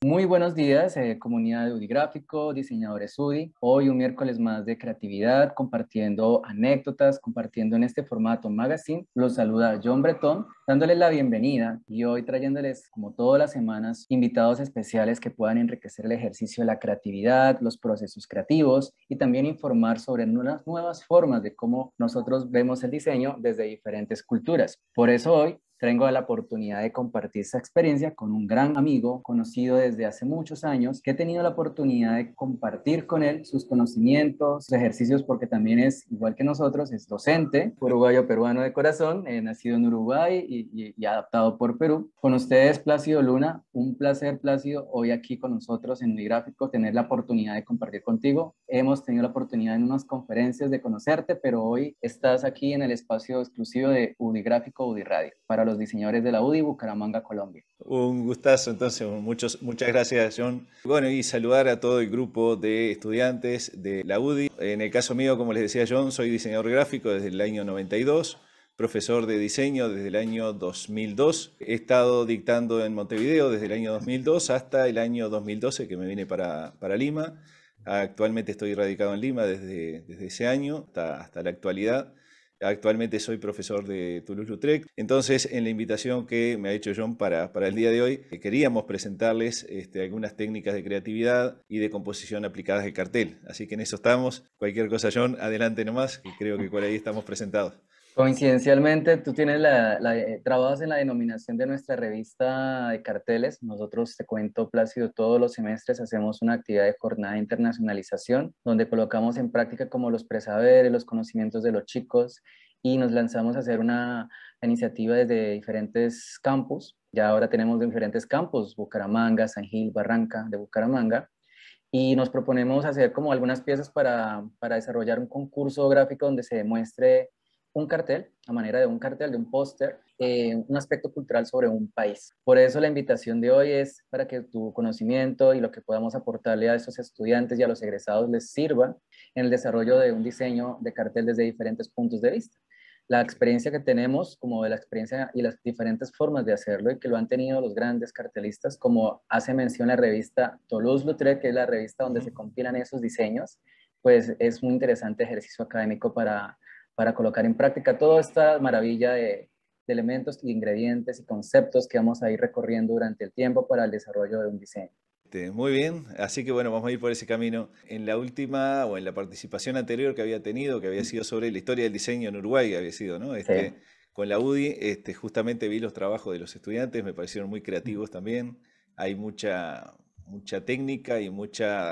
Muy buenos días, comunidad de UDI Gráfico, diseñadores UDI. Hoy un miércoles más de creatividad, compartiendo anécdotas, compartiendo en este formato magazine. Los saluda John Bretón, dándoles la bienvenida y hoy trayéndoles, como todas las semanas, invitados especiales que puedan enriquecer el ejercicio de la creatividad, los procesos creativos y también informar sobre unas nuevas formas de cómo nosotros vemos el diseño desde diferentes culturas. Por eso hoy tengo la oportunidad de compartir esa experiencia con un gran amigo conocido desde hace muchos años, que he tenido la oportunidad de compartir con él sus conocimientos, sus ejercicios, porque también es, igual que nosotros, es docente, uruguayo peruano de corazón, nacido en Uruguay y adaptado por Perú. Con ustedes, Plácido Luna, un placer, Plácido, hoy aquí con nosotros en Unigráfico, tener la oportunidad de compartir contigo. Hemos tenido la oportunidad en unas conferencias de conocerte, pero hoy estás aquí en el espacio exclusivo de Unigráfico UDI Radio, para los diseñadores de la UDI Bucaramanga, Colombia. Un gustazo, entonces, muchas gracias, John. Bueno, y saludar a todo el grupo de estudiantes de la UDI. En el caso mío, como les decía John, soy diseñador gráfico desde el año 92, profesor de diseño desde el año 2002. He estado dictando en Montevideo desde el año 2002 hasta el año 2012 que me vine para Lima. Actualmente estoy radicado en Lima desde ese año hasta la actualidad. Actualmente soy profesor de Toulouse-Lautrec. Entonces, en la invitación que me ha hecho John para el día de hoy, queríamos presentarles algunas técnicas de creatividad y de composición aplicadas al cartel. Así que en eso estamos. Cualquier cosa, John, adelante nomás, que creo que por ahí estamos presentados. Coincidencialmente, tú tienes trabajas en la denominación de nuestra revista de carteles. Nosotros, te cuento, Plácido, todos los semestres hacemos una actividad de jornada de internacionalización, donde colocamos en práctica como los presaberes, los conocimientos de los chicos, y nos lanzamos a hacer una iniciativa desde diferentes campus. Ya ahora tenemos diferentes campus: Bucaramanga, San Gil, Barranca de Bucaramanga, y nos proponemos hacer como algunas piezas para desarrollar un concurso gráfico donde se demuestre un cartel, a manera de un cartel, de un póster, un aspecto cultural sobre un país. Por eso la invitación de hoy es para que tu conocimiento y lo que podamos aportarle a estos estudiantes y a los egresados les sirva en el desarrollo de un diseño de cartel desde diferentes puntos de vista. La experiencia que tenemos, como de la experiencia y las diferentes formas de hacerlo, y que lo han tenido los grandes cartelistas, como hace mención la revista Toulouse-Lautrec, que es la revista donde se compilan esos diseños, pues es un interesante ejercicio académico para colocar en práctica toda esta maravilla de elementos y ingredientes y conceptos que vamos a ir recorriendo durante el tiempo para el desarrollo de un diseño. Muy bien, así que bueno, vamos a ir por ese camino. En la última o en la participación anterior que había tenido, que había sido sobre la historia del diseño en Uruguay, había sido, ¿no? Sí. Con la UDI, justamente vi los trabajos de los estudiantes, me parecieron muy creativos también. Hay mucha técnica y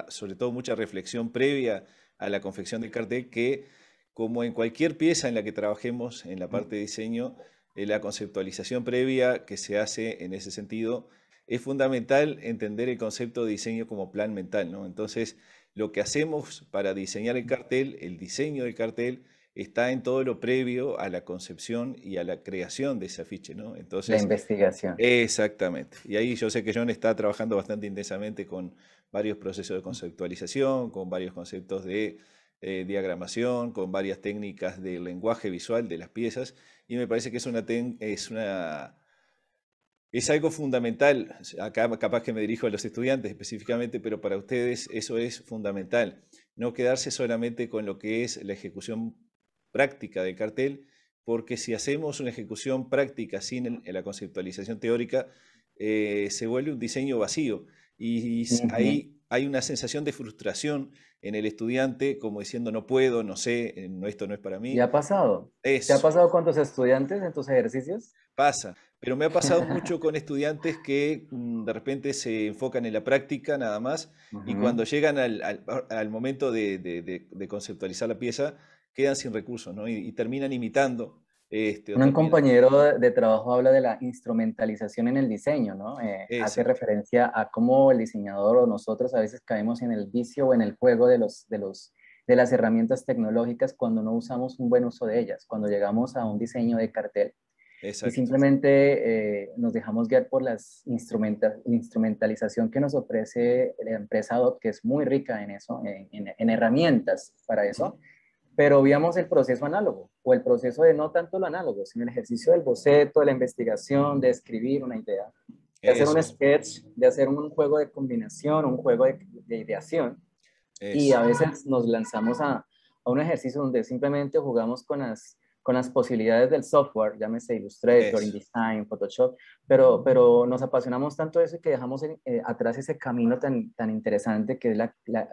sobre todo mucha reflexión previa a la confección del cartel que, como en cualquier pieza en la que trabajemos en la parte de diseño, la conceptualización previa que se hace en ese sentido es fundamental entender el concepto de diseño como plan mental, ¿no? Entonces, lo que hacemos para diseñar el cartel, el diseño del cartel, está en todo lo previo a la concepción y a la creación de ese afiche, ¿no? La Entonces, investigación. exactamente. Y ahí yo sé que John está trabajando bastante intensamente con varios procesos de conceptualización, con varios conceptos de diagramación, con varias técnicas de lenguaje visual de las piezas, y me parece que es algo fundamental. Acá capaz que me dirijo a los estudiantes específicamente, pero para ustedes eso es fundamental. No quedarse solamente con lo que es la ejecución práctica del cartel, porque si hacemos una ejecución práctica sin la conceptualización teórica, se vuelve un diseño vacío. Y Ujú. ahí hay una sensación de frustración en el estudiante, como diciendo no puedo, no sé, esto no es para ¿Y mí. ha pasado? ¿Te ha Eso. pasado con tus estudiantes en tus ejercicios? Pasa, pero me ha pasado mucho con estudiantes que de repente se enfocan en la práctica nada más y Ujú. cuando llegan al momento de conceptualizar la pieza quedan sin recursos, ¿no? Y terminan imitando, o Un terminan... compañero de trabajo habla de la instrumentalización en el diseño, ¿no? Hace Exacto, referencia a cómo el diseñador o nosotros a veces caemos en el vicio o en el juego de las herramientas tecnológicas cuando no usamos un buen uso de ellas, cuando llegamos a un diseño de cartel y exacto. simplemente nos dejamos guiar por la instrumentalización que nos ofrece la empresa Adobe, que es muy rica en eso, en herramientas para Ujú. eso, pero veamos el proceso análogo, o el proceso de no tanto lo análogo, sino el ejercicio del boceto, de la investigación, de escribir una idea. de hacer un Eso, sketch, de hacer un juego de combinación, un juego de ideación. Y eso, a veces nos lanzamos a un ejercicio donde simplemente jugamos con las posibilidades del software, llámese Illustrator, eso, InDesign, Photoshop, pero nos apasionamos tanto de eso que dejamos atrás ese camino tan interesante que es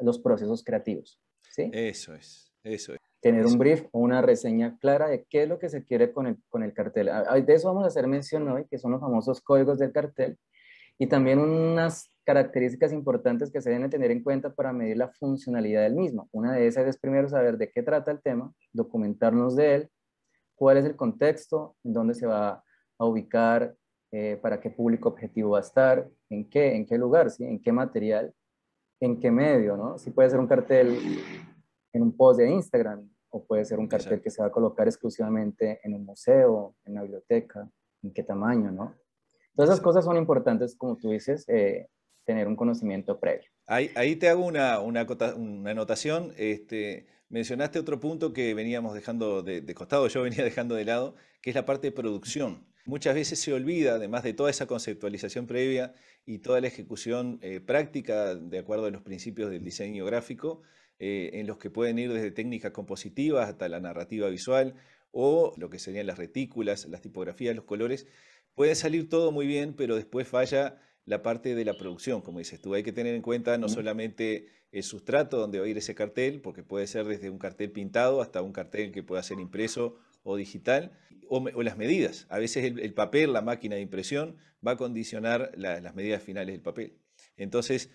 los procesos creativos, ¿sí? eso es, eso es, Tener un eso. brief o una reseña clara de qué es lo que se quiere con el cartel. De eso vamos a hacer mención hoy, que son los famosos códigos del cartel, y también unas características importantes que se deben tener en cuenta para medir la funcionalidad del mismo. Una de esas es primero saber de qué trata el tema, documentarnos de él, cuál es el contexto, en dónde se va a ubicar, para qué público objetivo va a estar, en qué lugar, ¿sí? En qué material, en qué medio, ¿no? Si puede ser un cartel en un post de Instagram o puede ser un cartel que Exacto. se va a colocar exclusivamente en un museo, en una biblioteca, en qué tamaño, ¿no? Todas esas Exacto. cosas son importantes, como tú dices, tener un conocimiento previo. Ahí te hago una anotación. Mencionaste otro punto que veníamos dejando de costado, yo venía dejando de lado, que es la parte de producción. Muchas veces se olvida, además de toda esa conceptualización previa y toda la ejecución práctica de acuerdo a los principios del diseño gráfico, en los que pueden ir desde técnicas compositivas hasta la narrativa visual o lo que serían las retículas, las tipografías, los colores. Puede salir todo muy bien, pero después falla la parte de la producción, como dices tú. Hay que tener en cuenta no ¿Sí? solamente el sustrato donde va a ir ese cartel, porque puede ser desde un cartel pintado hasta un cartel que pueda ser impreso o digital, o las medidas. A veces el papel, la máquina de impresión, va a condicionar las medidas finales del papel. Entonces,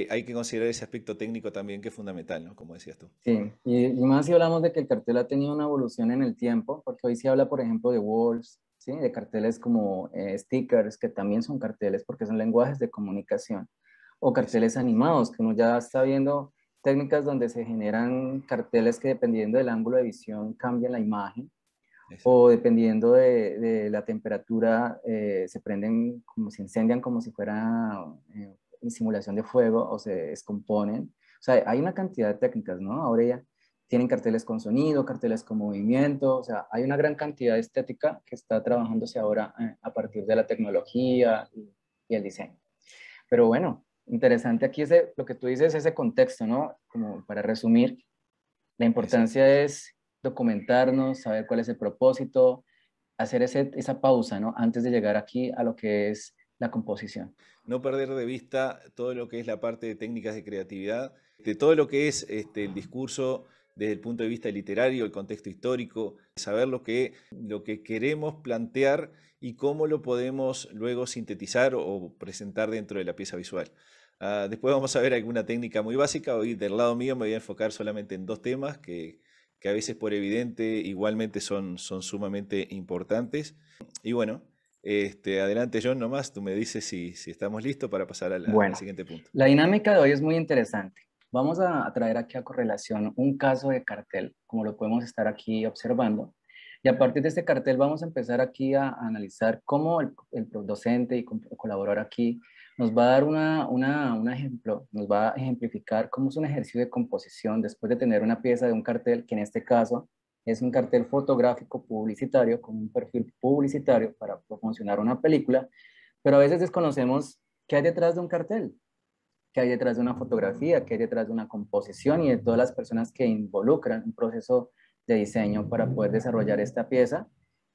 hay que considerar ese aspecto técnico también que es fundamental, ¿no? Como decías tú. Sí, y más si hablamos de que el cartel ha tenido una evolución en el tiempo, porque hoy se habla, por ejemplo, de walls, ¿sí? De carteles como stickers, que también son carteles porque son lenguajes de comunicación, o carteles Exacto. animados, que uno ya está viendo técnicas donde se generan carteles que dependiendo del ángulo de visión cambian la imagen, o Exacto. dependiendo de la temperatura, se prenden como se incendian como si fuera en simulación de fuego o se descomponen. O sea, hay una cantidad de técnicas, ¿no? Ahora ya tienen carteles con sonido, carteles con movimiento, o sea, hay una gran cantidad de estética que está trabajándose ahora a partir de la tecnología y el diseño. Pero bueno, interesante aquí lo que tú dices, ese contexto, ¿no? Como para resumir, la Exacto. importancia es documentarnos, saber cuál es el propósito, hacer esa pausa, ¿no? Antes de llegar aquí a lo que es la composición. No perder de vista todo lo que es la parte de técnicas de creatividad, de todo lo que es el discurso desde el punto de vista literario, el contexto histórico, saber lo que queremos plantear y cómo lo podemos luego sintetizar o presentar dentro de la pieza visual. Después vamos a ver alguna técnica muy básica. Hoy del lado mío me voy a enfocar solamente en dos temas que a veces por evidente igualmente son sumamente importantes. Y bueno, adelante, John, nomás, tú me dices si estamos listos para pasar al Bueno, siguiente punto. la dinámica de hoy es muy interesante. Vamos a traer aquí a correlación un caso de cartel, como lo podemos estar aquí observando. Y a partir de este cartel vamos a empezar aquí a analizar cómo el docente y colaborador aquí nos va a dar un ejemplo, nos va a ejemplificar cómo es un ejercicio de composición después de tener una pieza de un cartel, que en este caso es un cartel fotográfico publicitario con un perfil publicitario para promocionar una película, pero a veces desconocemos qué hay detrás de un cartel, qué hay detrás de una fotografía, qué hay detrás de una composición y de todas las personas que involucran un proceso de diseño para poder desarrollar esta pieza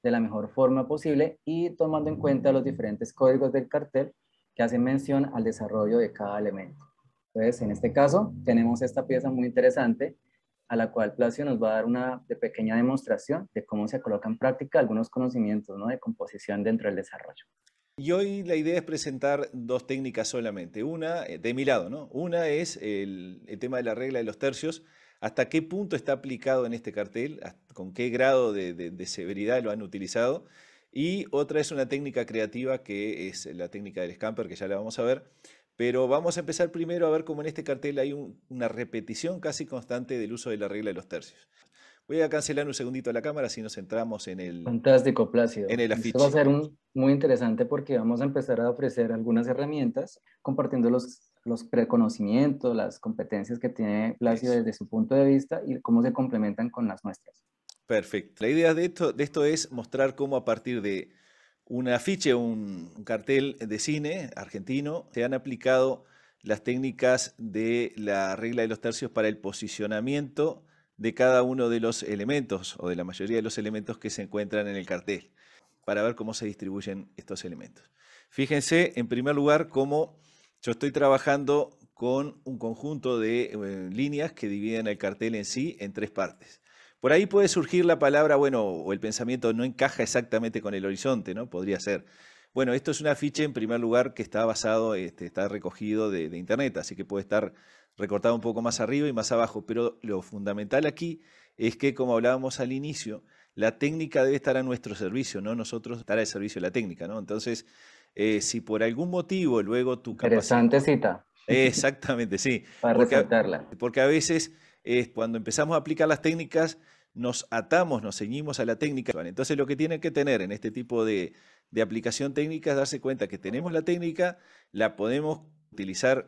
de la mejor forma posible y tomando en cuenta los diferentes códigos del cartel que hacen mención al desarrollo de cada elemento. Entonces, en este caso, tenemos esta pieza muy interesante a la cual Placio nos va a dar una pequeña demostración de cómo se coloca en práctica algunos conocimientos, ¿no? De composición dentro del desarrollo. Y hoy la idea es presentar dos técnicas solamente. Una, de mi lado, ¿no? Una es el tema de la regla de los tercios. ¿Hasta qué punto está aplicado en este cartel? ¿Con qué grado de severidad lo han utilizado? Y otra es una técnica creativa que es la técnica del scamper, que ya la vamos a ver. Pero vamos a empezar primero a ver cómo en este cartel hay una repetición casi constante del uso de la regla de los tercios. Voy a cancelar un segundito la cámara si nos centramos Fantástico, en Plácido. el Esto va a afiche. ser muy interesante porque vamos a empezar a ofrecer algunas herramientas compartiendo los preconocimientos, las competencias que tiene Plácido Eso. desde su punto de vista y cómo se complementan con las nuestras. Perfecto. La idea de esto es mostrar cómo a partir de un afiche, un cartel de cine argentino, se han aplicado las técnicas de la regla de los tercios para el posicionamiento de cada uno de los elementos o de la mayoría de los elementos que se encuentran en el cartel, para ver cómo se distribuyen estos elementos. Fíjense, en primer lugar, cómo yo estoy trabajando con un conjunto de líneas que dividen el cartel en sí en tres partes. Por ahí puede surgir la palabra, bueno, o el pensamiento no encaja exactamente con el horizonte, ¿no? Podría ser. Bueno, esto es un afiche en primer lugar que está basado, está recogido de internet, así que puede estar recortado un poco más arriba y más abajo, pero lo fundamental aquí es que, como hablábamos al inicio, la técnica debe estar a nuestro servicio, no nosotros estar al servicio de la técnica, ¿no? Entonces, si por algún motivo luego tu capacidad... Interesante cita, Exactamente, sí, para porque, resaltarla. porque a veces cuando empezamos a aplicar las técnicas nos atamos, nos ceñimos a la técnica. ¿Vale? Entonces lo que tienen que tener en este tipo de aplicación técnica es darse cuenta que tenemos la técnica, la podemos utilizar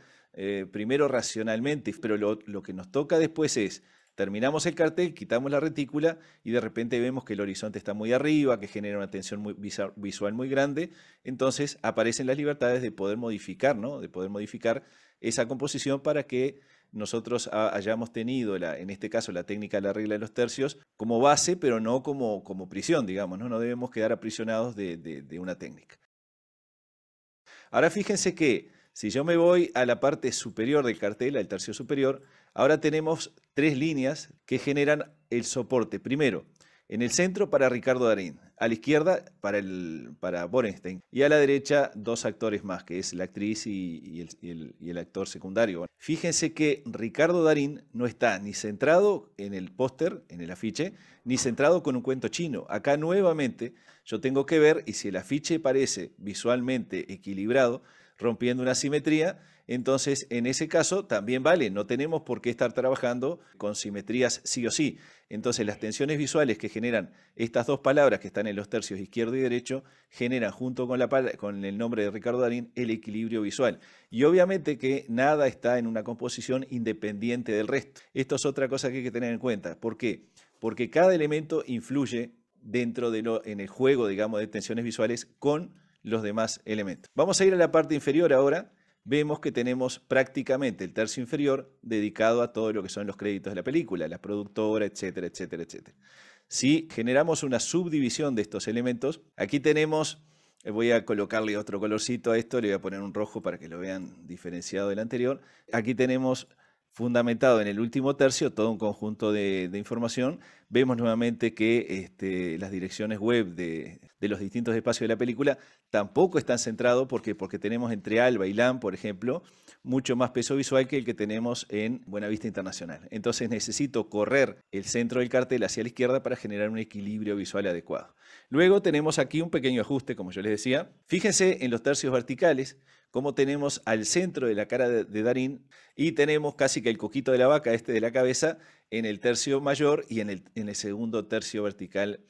primero racionalmente, pero lo que nos toca después es, terminamos el cartel, quitamos la retícula y de repente vemos que el horizonte está muy arriba, que genera una tensión visual muy grande, entonces aparecen las libertades de poder modificar, ¿no? De poder modificar esa composición para que nosotros hayamos tenido, en este caso, la técnica de la regla de los tercios como base, pero no como prisión, digamos, ¿no? No debemos quedar aprisionados de una técnica. Ahora fíjense que si yo me voy a la parte superior del cartel, al tercio superior, ahora tenemos tres líneas que generan el soporte. Primero, en el centro para Ricardo Darín, a la izquierda para Borenstein y a la derecha dos actores más, que es la actriz y el actor secundario. Fíjense que Ricardo Darín no está ni centrado en el póster, en el afiche, ni centrado con un cuento chino. Acá nuevamente yo tengo que ver, y si el afiche parece visualmente equilibrado, rompiendo una simetría, entonces en ese caso también vale, no tenemos por qué estar trabajando con simetrías sí o sí. Entonces las tensiones visuales que generan estas dos palabras que están en los tercios izquierdo y derecho, generan junto con el nombre de Ricardo Darín el equilibrio visual. Y obviamente que nada está en una composición independiente del resto. Esto es otra cosa que hay que tener en cuenta. ¿Por qué? Porque cada elemento influye en el juego, digamos, de tensiones visuales con los demás elementos. Vamos a ir a la parte inferior ahora. Vemos que tenemos prácticamente el tercio inferior dedicado a todo lo que son los créditos de la película, la productora, etcétera, etcétera, etcétera. Si generamos una subdivisión de estos elementos, aquí tenemos, voy a colocarle otro colorcito a esto, le voy a poner un rojo para que lo vean diferenciado del anterior. Aquí tenemos fundamentado en el último tercio todo un conjunto de información. Vemos nuevamente que las direcciones web de los distintos espacios de la película tampoco están centrados porque tenemos entre Alba y LAM, por ejemplo, mucho más peso visual que el que tenemos en Buenavista Internacional. Entonces necesito correr el centro del cartel hacia la izquierda para generar un equilibrio visual adecuado. Luego tenemos aquí un pequeño ajuste, como yo les decía. Fíjense en los tercios verticales, cómo tenemos al centro de la cara de Darín y tenemos casi que el coquito de la vaca, de la cabeza, en el tercio mayor y en el segundo tercio vertical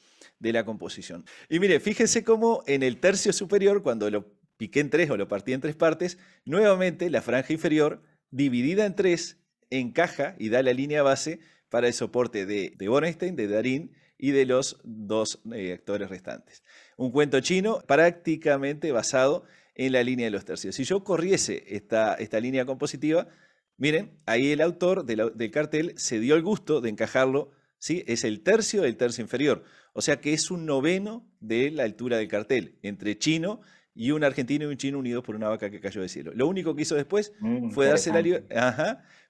de la composición. Y mire, fíjense cómo en el tercio superior, cuando lo piqué en tres o lo partí en tres partes, nuevamente la franja inferior, dividida en tres, encaja y da la línea base para el soporte de Borenstein, de Darín y de los dos actores restantes. Un cuento chino prácticamente basado en la línea de los tercios. Si yo corriese esta línea compositiva, miren, ahí el autor del cartel se dio el gusto de encajarlo, ¿sí? Es el tercio del tercio inferior, o sea que es un noveno de la altura del cartel, entre chino y un argentino y un chino unidos por una vaca que cayó del cielo. Lo único que hizo después fue Interesante.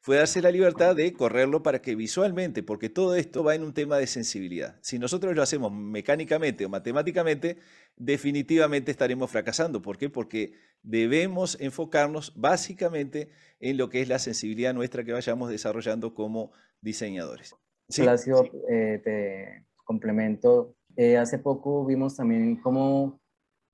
fue darse la libertad de correrlo para que visualmente, porque todo esto va en un tema de sensibilidad. Si nosotros lo hacemos mecánicamente o matemáticamente, definitivamente estaremos fracasando. ¿Por qué? Porque debemos enfocarnos básicamente en lo que es la sensibilidad nuestra que vayamos desarrollando como diseñadores. ¿Sí? Plácido, te complemento. Hace poco vimos también cómo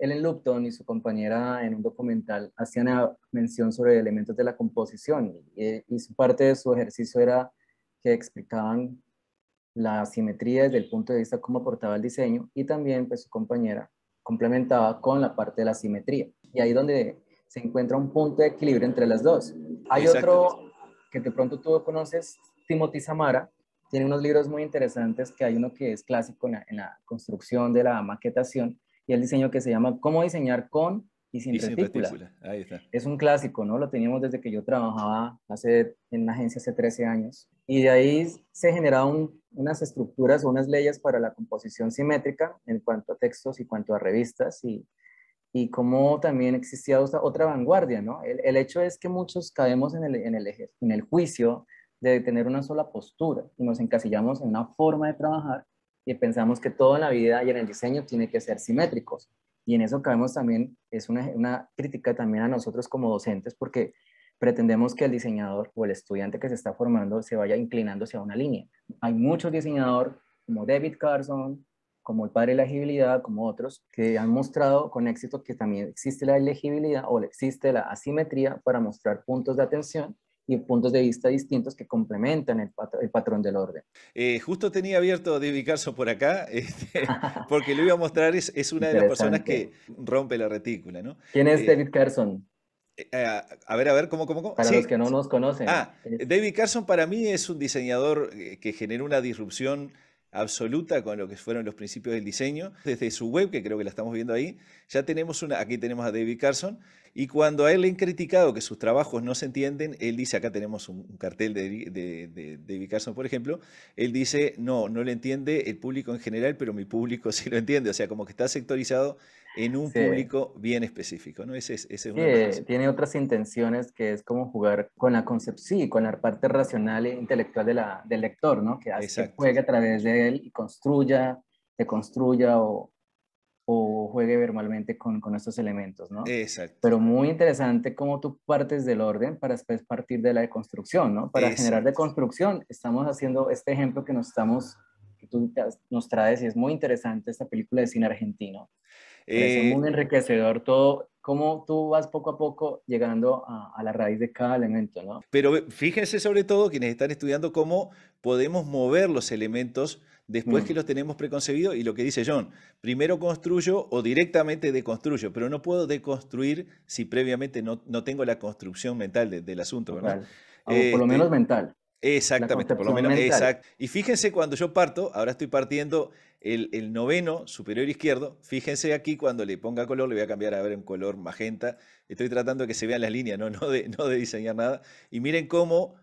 Ellen Lupton y su compañera en un documental hacían mención sobre elementos de la composición y su parte de su ejercicio era que explicaban la simetría desde el punto de vista cómo aportaba el diseño y también pues su compañera complementaba con la parte de la simetría. Y ahí donde se encuentra un punto de equilibrio entre las dos. Hay Exactamente. otro que de pronto tú conoces, Timothy Samara, tiene unos libros muy interesantes, que hay uno que es clásico en la construcción de la maquetación, y el diseño que se llama Cómo diseñar con y sin Y sin retícula. retícula, ahí está. Es un clásico, ¿no? Lo teníamos desde que yo trabajaba en una agencia hace 13 años. Y de ahí se generaron unas estructuras o unas leyes para la composición simétrica en cuanto a textos y cuanto a revistas y cómo también existía otra vanguardia, ¿no? El hecho es que muchos caemos en el juicio de tener una sola postura y nos encasillamos en una forma de trabajar y pensamos que todo en la vida y en el diseño tiene que ser simétricos. Y en eso caemos también, es una crítica también a nosotros como docentes porque pretendemos que el diseñador o el estudiante que se está formando se vaya inclinando hacia una línea. Hay muchos diseñadores como David Carson, como el padre de la legibilidad, como otros, que han mostrado con éxito que también existe la legibilidad o existe la asimetría para mostrar puntos de atención y puntos de vista distintos que complementan el patrón del orden. Justo tenía abierto David Carson por acá, porque lo iba a mostrar, es una de las personas Interesante. que rompe la retícula, ¿no? ¿Quién es Eh, David Carson? a ver, ¿cómo? Para los Sí, que no nos conocen. David Carson para mí es un diseñador que generó una disrupción absoluta con lo que fueron los principios del diseño. Desde su web, que creo que la estamos viendo ahí, ya tenemos aquí tenemos a David Carson, y cuando a él le han criticado que sus trabajos no se entienden, él dice, acá tenemos un cartel de David Carson, por ejemplo, él dice, no lo entiende el público en general, pero mi público sí lo entiende, o sea, como que está sectorizado en un Sí, público bien específico, ¿no? Ese es sí, uno de los conceptos. tiene otras intenciones que es como jugar con la concepción, sí, con la parte racional e intelectual del lector, ¿no? Que hace que Exacto, juegue a través de él y construya, te construya o juegue verbalmente con estos elementos, ¿no? exacto, Pero muy interesante cómo tú partes del orden para después partir de la deconstrucción, ¿no? Para generar exacto. deconstrucción, estamos haciendo este ejemplo que tú nos traes y es muy interesante esta película de cine argentino. Parece muy Eh, enriquecedor todo, cómo tú vas poco a poco llegando a la raíz de cada elemento, ¿no? pero fíjense sobre todo quienes están estudiando cómo podemos mover los elementos después que Mm, los tenemos preconcebidos y lo que dice John, primero construyo o directamente deconstruyo, pero no puedo deconstruir si previamente no tengo la construcción mental del asunto, ¿verdad? total. O por lo menos Este, mental, la Exactamente, por lo concepción menos, mental. exacto. Y fíjense cuando yo parto, ahora estoy partiendo el noveno superior izquierdo, fíjense aquí cuando le ponga color, le voy a cambiar a ver un color magenta, estoy tratando de que se vean las líneas, no de diseñar nada. Y miren cómo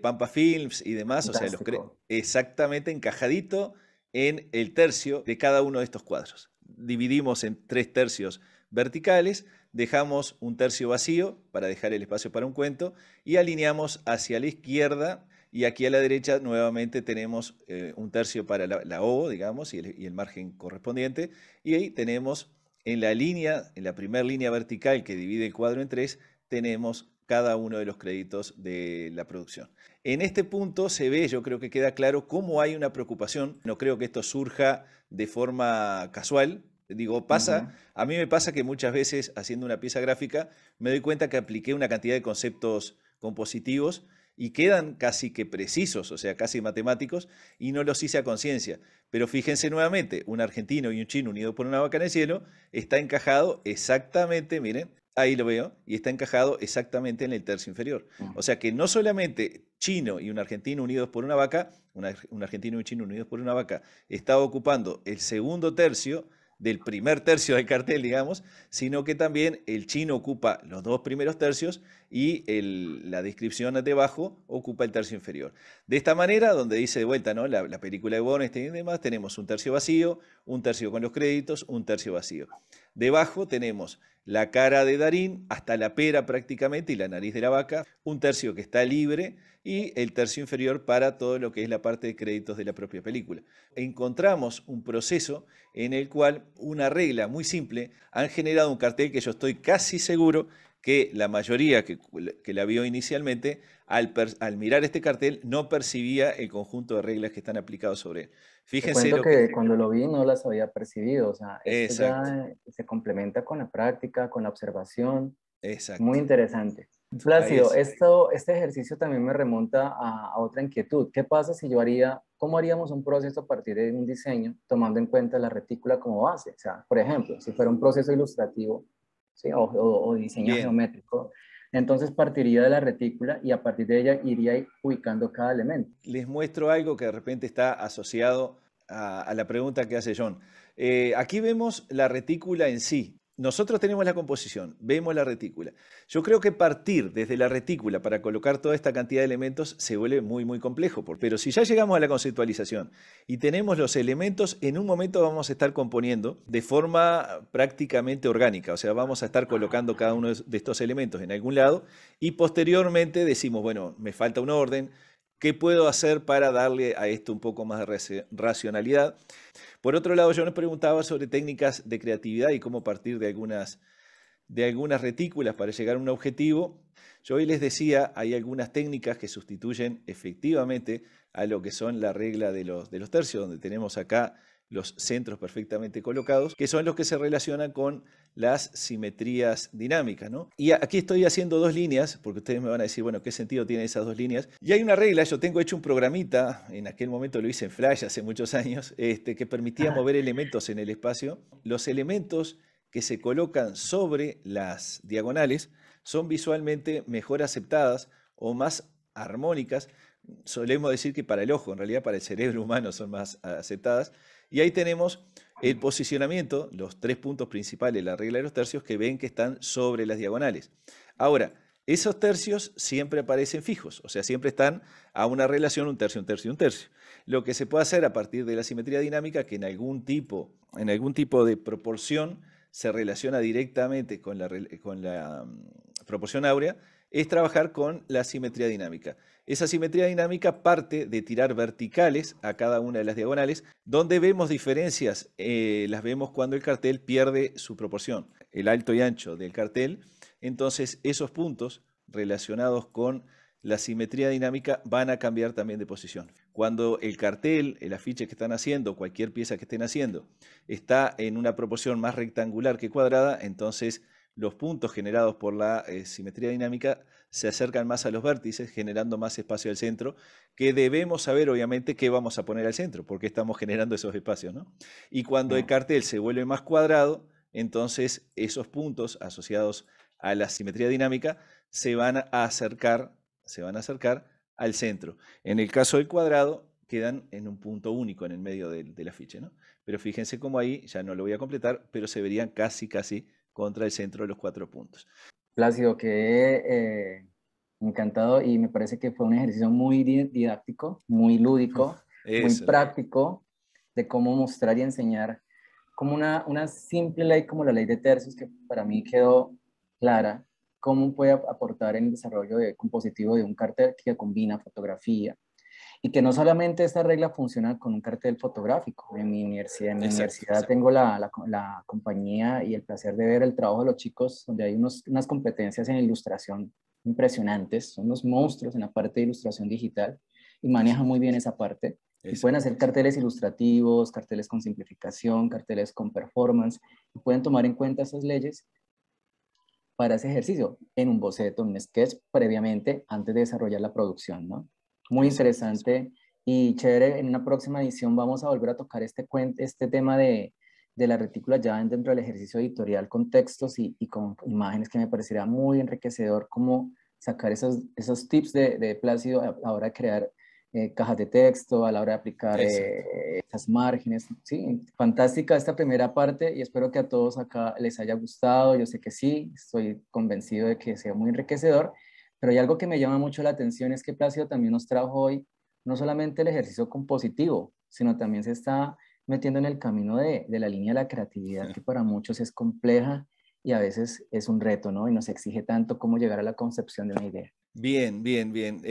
Pampa Films y demás, o sea, Fantástico. exactamente encajadito en el tercio de cada uno de estos cuadros. Dividimos en 3 tercios verticales, dejamos un tercio vacío para dejar el espacio para un cuento y alineamos hacia la izquierda y aquí a la derecha nuevamente tenemos un tercio para la O, digamos, y el margen correspondiente. Y ahí tenemos en la línea, en la primera línea vertical que divide el cuadro en tres, tenemos cada uno de los créditos de la producción. En este punto se ve, yo creo que queda claro cómo hay una preocupación. No creo que esto surja de forma casual. Digo, Ujú. a mí me pasa que muchas veces haciendo una pieza gráfica me doy cuenta que apliqué una cantidad de conceptos compositivos y quedan casi que precisos, o sea, casi matemáticos, y no los hice a conciencia. Pero fíjense nuevamente, un argentino y un chino unidos por una vaca en el cielo está encajado exactamente, miren, ahí lo veo, y está encajado exactamente en el tercio inferior. O sea que no solamente chino y un argentino unidos por una vaca, un argentino y un chino unidos por una vaca, está ocupando el segundo tercio del primer tercio del cartel, digamos, sino que también el chino ocupa los 2 primeros tercios y la descripción debajo ocupa el tercio inferior. De esta manera, donde dice de vuelta, ¿no? La película de Bornstein y demás, tenemos un tercio vacío, un tercio con los créditos, un tercio vacío. Debajo tenemos la cara de Darín hasta la pera prácticamente y la nariz de la vaca, un tercio que está libre y el tercio inferior para todo lo que es la parte de créditos de la propia película. Encontramos un proceso en el cual una regla muy simple han generado un cartel que yo estoy casi seguro que la mayoría que la vio inicialmente, al mirar este cartel, no percibía el conjunto de reglas que están aplicados sobre él. Te Fíjense cuento lo que... que cuando lo vi no las había percibido, o sea, esto Exacto, ya se complementa con la práctica, con la observación, muy exacto. interesante. Ahí Plácido, es. este ejercicio también me remonta a otra inquietud. ¿Qué pasa si yo haría, cómo haríamos un proceso a partir de un diseño tomando en cuenta la retícula como base? O sea, por ejemplo, si fuera un proceso ilustrativo, ¿sí? O diseño Bien. geométrico, entonces partiría de la retícula y a partir de ella iría ubicando cada elemento. Les muestro algo que de repente está asociado a la pregunta que hace John. Aquí vemos la retícula en sí. Nosotros tenemos la composición, vemos la retícula. Yo creo que partir desde la retícula para colocar toda esta cantidad de elementos se vuelve muy, muy complejo. Pero si ya llegamos a la conceptualización y tenemos los elementos, en un momento vamos a estar componiendo de forma prácticamente orgánica. O sea, vamos a estar colocando cada uno de estos elementos en algún lado y posteriormente decimos, bueno, me falta un orden. ¿Qué puedo hacer para darle a esto un poco más de racionalidad? Por otro lado, yo nos preguntaba sobre técnicas de creatividad y cómo partir de algunas retículas para llegar a un objetivo. Yo hoy les decía, hay algunas técnicas que sustituyen efectivamente a lo que son la regla de los tercios, donde tenemos acá los centros perfectamente colocados, que son los que se relacionan con las simetrías dinámicas, ¿no? Y aquí estoy haciendo dos líneas, porque ustedes me van a decir, bueno, ¿qué sentido tienen esas dos líneas? Y hay una regla, yo tengo hecho un programita, en aquel momento lo hice en Flash hace muchos años, que permitía mover elementos en el espacio. Los elementos que se colocan sobre las diagonales son visualmente mejor aceptadas o más armónicas. Solemos decir que para el ojo, en realidad para el cerebro humano son más aceptadas. Y ahí tenemos el posicionamiento, los 3 puntos principales de la regla de los tercios que ven que están sobre las diagonales. Ahora, esos tercios siempre aparecen fijos, o sea, siempre están a una relación un tercio, un tercio, un tercio. Lo que se puede hacer a partir de la simetría dinámica, que en algún tipo de proporción se relaciona directamente con la proporción áurea, es trabajar con la simetría dinámica. Esa simetría dinámica parte de tirar verticales a cada una de las diagonales, donde vemos diferencias, las vemos cuando el cartel pierde su proporción, el alto y ancho del cartel. Entonces esos puntos relacionados con la simetría dinámica van a cambiar también de posición. Cuando el cartel, el afiche que están haciendo, cualquier pieza que estén haciendo, está en una proporción más rectangular que cuadrada, entonces los puntos generados por la simetría dinámica se acercan más a los vértices, generando más espacio al centro, que debemos saber obviamente qué vamos a poner al centro, porque estamos generando esos espacios, ¿no? Y cuando el cartel se vuelve más cuadrado, entonces esos puntos asociados a la simetría dinámica se van a acercar al centro. En el caso del cuadrado, quedan en un punto único en el medio del afiche, ¿no? Pero fíjense cómo ahí, ya no lo voy a completar, pero se verían casi contra el centro de los 4 puntos. Plácido, quedé encantado y me parece que fue un ejercicio muy didáctico, muy lúdico, muy Eso. práctico de cómo mostrar y enseñar como una simple ley como la ley de tercios que para mí quedó clara, cómo puede aportar en el desarrollo compositivo de un cartel que combina fotografía, y que no solamente esta regla funciona con un cartel fotográfico. En mi Exacto. universidad tengo la compañía y el placer de ver el trabajo de los chicos, donde hay unas competencias en ilustración impresionantes, son unos monstruos en la parte de ilustración digital y manejan muy bien esa parte. Y Eso. pueden hacer carteles ilustrativos, carteles con simplificación, carteles con performance, y pueden tomar en cuenta esas leyes para ese ejercicio en un boceto, en un sketch previamente antes de desarrollar la producción, ¿no? Muy Exacto. interesante y chévere. En una próxima edición vamos a volver a tocar este tema de la retícula ya dentro del ejercicio editorial con textos y con imágenes que me parecería muy enriquecedor como sacar esos tips de Plácido a la hora de crear cajas de texto, a la hora de aplicar Exacto. esas márgenes. Sí, fantástica esta primera parte y espero que a todos acá les haya gustado. Yo sé que sí, estoy convencido de que sea muy enriquecedor, pero hay algo que me llama mucho la atención es que Plácido también nos trajo hoy no solamente el ejercicio compositivo, sino también se está metiendo en el camino de la línea de la creatividad, que para muchos es compleja y a veces es un reto, ¿no? Y nos exige tanto cómo llegar a la concepción de una idea. Bien, bien, bien.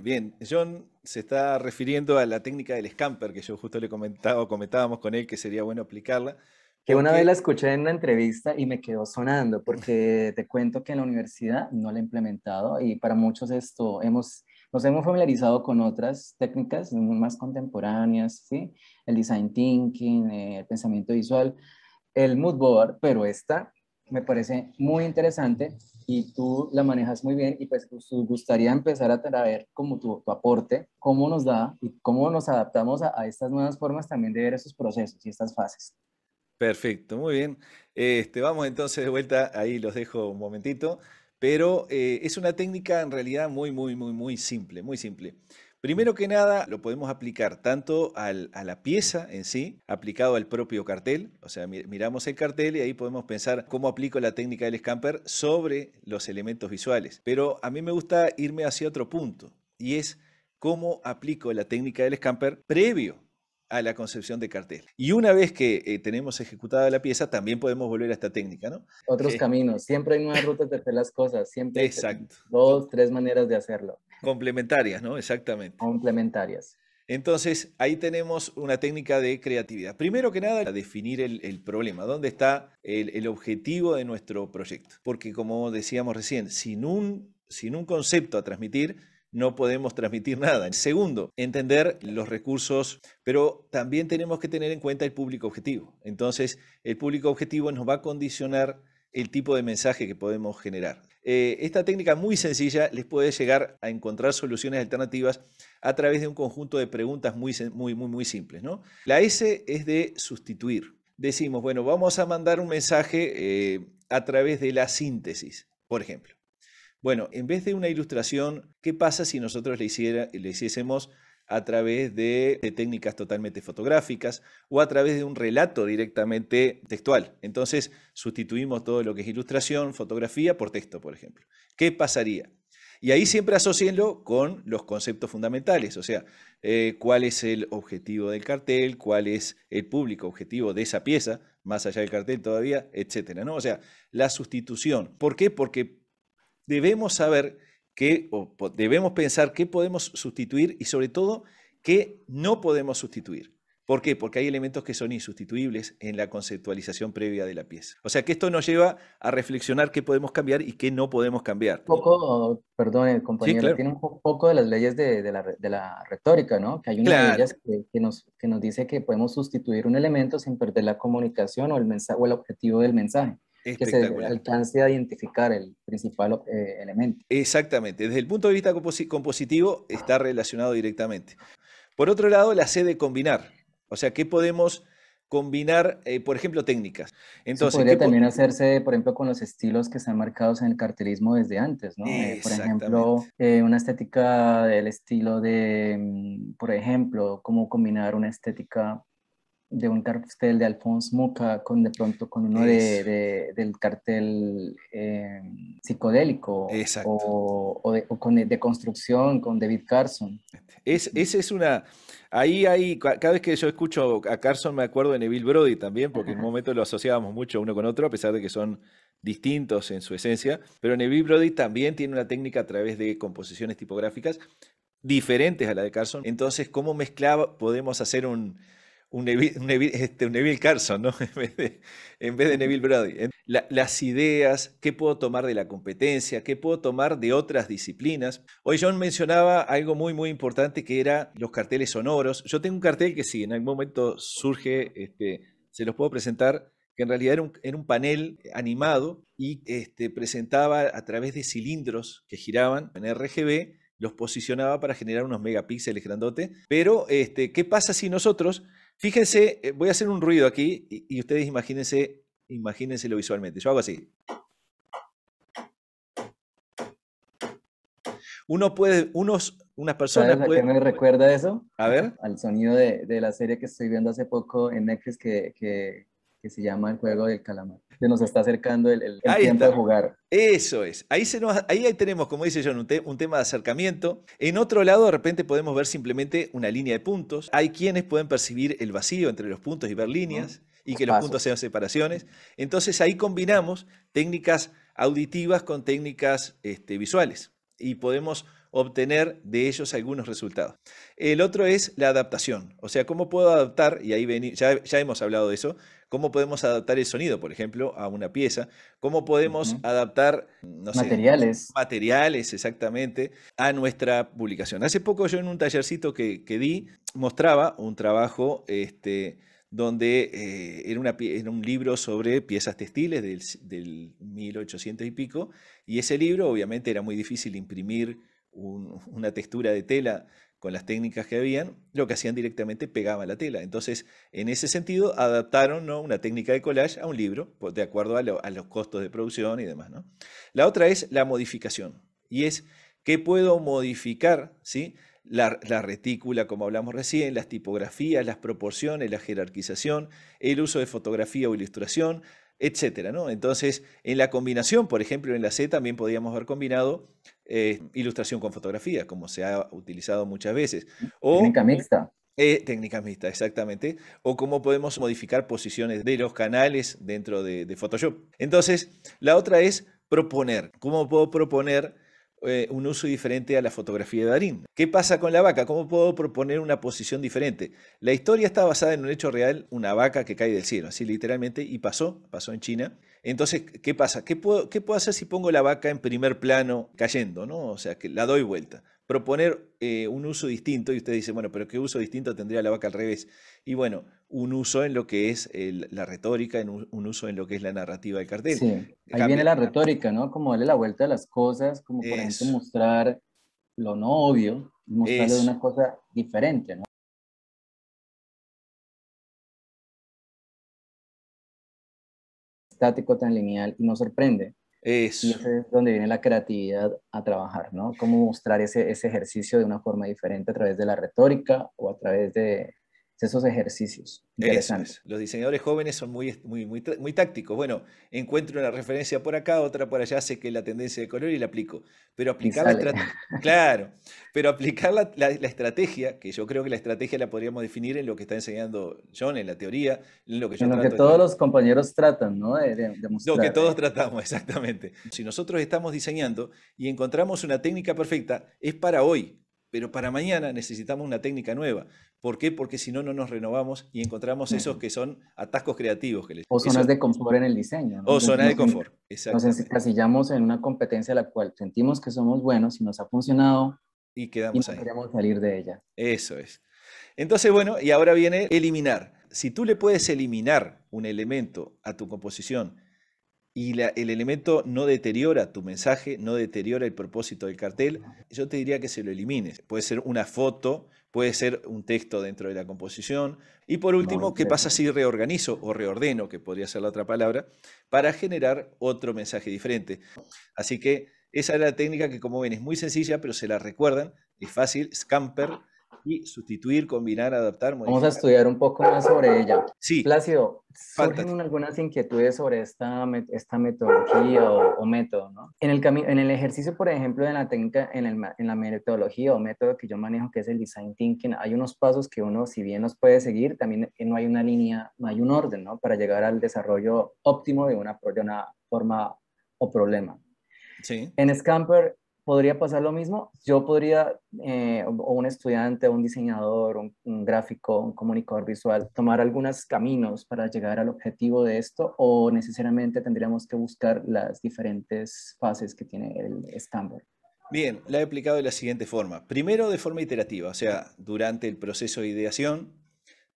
Bien, John se está refiriendo a la técnica del scamper que yo justo le comentábamos con él que sería bueno aplicarla, Que una vez la porque escuché en una entrevista y me quedó sonando, porque te cuento que en la universidad no la he implementado y para muchos nos hemos familiarizado con otras técnicas más contemporáneas, ¿sí? El design thinking, el pensamiento visual, el mood board, pero esta me parece muy interesante y tú la manejas muy bien y pues nos gustaría empezar a traer como tu aporte, cómo nos da y cómo nos adaptamos a estas nuevas formas también de ver esos procesos y estas fases. perfecto, muy bien. Vamos entonces de vuelta, ahí los dejo un momentito, pero es una técnica en realidad muy, muy, muy, muy simple, muy simple. Primero que nada, lo podemos aplicar tanto a la pieza en sí, aplicado al propio cartel. O sea, miramos el cartel y ahí podemos pensar cómo aplico la técnica del scamper sobre los elementos visuales. Pero a mí me gusta irme hacia otro punto, y es cómo aplico la técnica del scamper previo a la concepción de cartel. Y una vez que tenemos ejecutada la pieza, también podemos volver a esta técnica, ¿no? Otros caminos, siempre hay nuevas rutas de hacer las cosas, siempre hay Exacto. dos, tres maneras de hacerlo, Complementarias, ¿no? Exactamente. complementarias. Entonces, ahí tenemos una técnica de creatividad. Primero que nada, definir el problema, dónde está el objetivo de nuestro proyecto. Porque como decíamos recién, sin un concepto a transmitir, no podemos transmitir nada. Segundo, entender los recursos, pero también tenemos que tener en cuenta el público objetivo. Entonces, el público objetivo nos va a condicionar el tipo de mensaje que podemos generar. Esta técnica muy sencilla les puede llegar a encontrar soluciones alternativas a través de un conjunto de preguntas muy simples, ¿no? La S es de sustituir. Decimos, bueno, vamos a mandar un mensaje a través de la síntesis, por ejemplo. Bueno, en vez de una ilustración, ¿qué pasa si nosotros le hiciésemos a través de técnicas totalmente fotográficas o a través de un relato directamente textual? Entonces, sustituimos todo lo que es ilustración, fotografía por texto, por ejemplo. ¿Qué pasaría? Y ahí siempre asocienlo con los conceptos fundamentales, o sea, cuál es el objetivo del cartel, cuál es el público objetivo de esa pieza, más allá del cartel todavía, etcétera, ¿no? O sea, la sustitución. ¿Por qué? Porque debemos saber debemos pensar qué podemos sustituir y sobre todo qué no podemos sustituir. ¿Por qué? Porque hay elementos que son insustituibles en la conceptualización previa de la pieza. O sea que esto nos lleva a reflexionar qué podemos cambiar y qué no podemos cambiar. Un poco, perdón, Sí, compañero, claro. tiene un poco de las leyes de la retórica, ¿no? Que hay una de Claro, ellas que nos dice que podemos sustituir un elemento sin perder la comunicación o el mensaje o el objetivo del mensaje, que se espectacular. alcance a identificar el principal elemento. Exactamente. Desde el punto de vista compositivo está relacionado directamente. Por otro lado, la C de combinar. O sea, ¿qué podemos combinar, por ejemplo, técnicas? Eso Entonces, podría también hacerse, por ejemplo, con los estilos que están marcados en el cartelismo desde antes, ¿no? Por Exactamente. ejemplo, una estética del estilo de, por ejemplo, cómo combinar una estética de un cartel de Alphonse Mucha con de pronto con uno Eso, del cartel psicodélico exacto. o con de construcción con David Carson. Ese es una. Ahí hay. Cada vez que yo escucho a Carson me acuerdo de Neville Brody también, porque en un momento lo asociábamos mucho uno con otro, a pesar de que son distintos en su esencia. Pero Neville Brody también tiene una técnica a través de composiciones tipográficas diferentes a la de Carson. Entonces, ¿cómo mezclaba podemos hacer un Neville Carson, ¿no? En vez de Neville Brody? Las ideas, qué puedo tomar de la competencia, qué puedo tomar de otras disciplinas. Hoy John mencionaba algo muy importante que era los carteles sonoros. Yo tengo un cartel que sí, en algún momento surge, se los puedo presentar, que en realidad era un panel animado y presentaba a través de cilindros que giraban en RGB, los posicionaba para generar unos megapíxeles grandotes. Pero, ¿qué pasa si nosotros, fíjense, voy a hacer un ruido aquí y ustedes imagínenselo visualmente. Yo hago así. Unas personas ¿Sabes a qué pueden. me recuerda eso? A ver. Al sonido de la serie que estoy viendo hace poco en Netflix que se llama El Juego del Calamar. Se nos está acercando el Ahí tiempo de está. jugar. Eso es. Ahí tenemos, como dice John, un tema de acercamiento. En otro lado, de repente podemos ver simplemente una línea de puntos. Hay quienes pueden percibir el vacío entre los puntos y ver líneas y que los puntos Pasos. sean separaciones. Entonces ahí combinamos técnicas auditivas con técnicas visuales y podemos obtener de ellos algunos resultados. El otro es la adaptación. O sea, cómo puedo adaptar, y ahí ya hemos hablado de eso, cómo podemos adaptar el sonido, por ejemplo, a una pieza, cómo podemos Ujú. adaptar, no sé, Materiales. materiales exactamente a nuestra publicación. Hace poco yo en un tallercito que di mostraba un trabajo donde era un libro sobre piezas textiles del 1800 y pico, y ese libro obviamente era muy difícil imprimir una textura de tela con las técnicas que habían. Lo que hacían directamente pegaban la tela. Entonces, en ese sentido, adaptaron, ¿no?, una técnica de collage a un libro, de acuerdo a los costos de producción y demás, ¿no? La otra es la modificación, y es qué puedo modificar, ¿sí?, la retícula, como hablamos recién, las tipografías, las proporciones, la jerarquización, el uso de fotografía o ilustración, etcétera, ¿no? Entonces, en la combinación, por ejemplo, en la C también podríamos haber combinado ilustración con fotografía, como se ha utilizado muchas veces. O Técnica mixta. técnicas mixtas, exactamente. O cómo podemos modificar posiciones de los canales dentro de Photoshop. Entonces, la otra es proponer. ¿Cómo puedo proponer un uso diferente a la fotografía de Darín? ¿Qué pasa con la vaca? ¿Cómo puedo proponer una posición diferente? La historia está basada en un hecho real, una vaca que cae del cielo, así literalmente, y pasó en China. Entonces, ¿qué pasa? ¿Qué puedo hacer si pongo la vaca en primer plano cayendo, ¿no? O sea, que la doy vuelta. Proponer un uso distinto, y usted dice, bueno, pero ¿qué uso distinto tendría la vaca al revés? Y bueno, un uso en lo que es la retórica, en un uso en lo que es la narrativa del cartel. Sí, ahí viene Cambia. la retórica, ¿no? Como darle la vuelta a las cosas, como por ejemplo Eso, mostrar lo no obvio, mostrarle eso, una cosa diferente, ¿no? Estático, tan lineal y no sorprende. Y eso. ese es donde viene la creatividad a trabajar, ¿no? Cómo mostrar ese ejercicio de una forma diferente a través de la retórica o a través de esos ejercicios. Eso Interesante. es. Los diseñadores jóvenes son muy tácticos. Bueno, encuentro una referencia por acá, otra por allá, sé que es la tendencia de color y la aplico. Pero Y aplicar la sale. estrategia, claro, pero aplicar la estrategia, que yo creo que la estrategia la podríamos definir en lo que está enseñando John, en la teoría, en lo que yo En lo que trato de todos transmitir. los compañeros tratan, ¿no? De Lo que mostrar. todos tratamos, exactamente. Si nosotros estamos diseñando y encontramos una técnica perfecta, es para hoy, pero para mañana necesitamos una técnica nueva. ¿Por qué? Porque si no, no nos renovamos y encontramos esos Ujú. que son atascos creativos. O zonas Eso, de confort en el diseño, ¿no? o zona de confort, Nos exactamente. encasillamos en una competencia a la cual sentimos que somos buenos y nos ha funcionado Y y quedamos no ahí. queremos salir de ella. Eso es. Entonces, bueno, y ahora viene eliminar. Si tú le puedes eliminar un elemento a tu composición y el elemento no deteriora tu mensaje, no deteriora el propósito del cartel, yo te diría que se lo elimines. Puede ser una foto, puede ser un texto dentro de la composición. Y por Muy último, ¿qué pasa interesante. si reorganizo o reordeno, que podría ser la otra palabra, para generar otro mensaje diferente? Así que esa es la técnica que, como ven, es muy sencilla, pero se la recuerdan, es fácil, Scamper, y sustituir, combinar, adaptar, Vamos a modificar. estudiar un poco más sobre ella. Sí, Plácido, surgen fantástico. algunas inquietudes sobre esta metodología o método, ¿no? En el ejercicio, por ejemplo, de la técnica, en la metodología o método que yo manejo, que es el design thinking, hay unos pasos que uno, si bien los puede seguir, también no hay una línea, no hay un orden, ¿no? Para llegar al desarrollo óptimo de una forma o problema. Sí. En Scamper podría pasar lo mismo. Yo podría, o un estudiante, un diseñador, un gráfico, un comunicador visual, tomar algunos caminos para llegar al objetivo de esto, o necesariamente tendríamos que buscar las diferentes fases que tiene el Scamper. Bien, la he aplicado de la siguiente forma. Primero de forma iterativa, o sea, durante el proceso de ideación,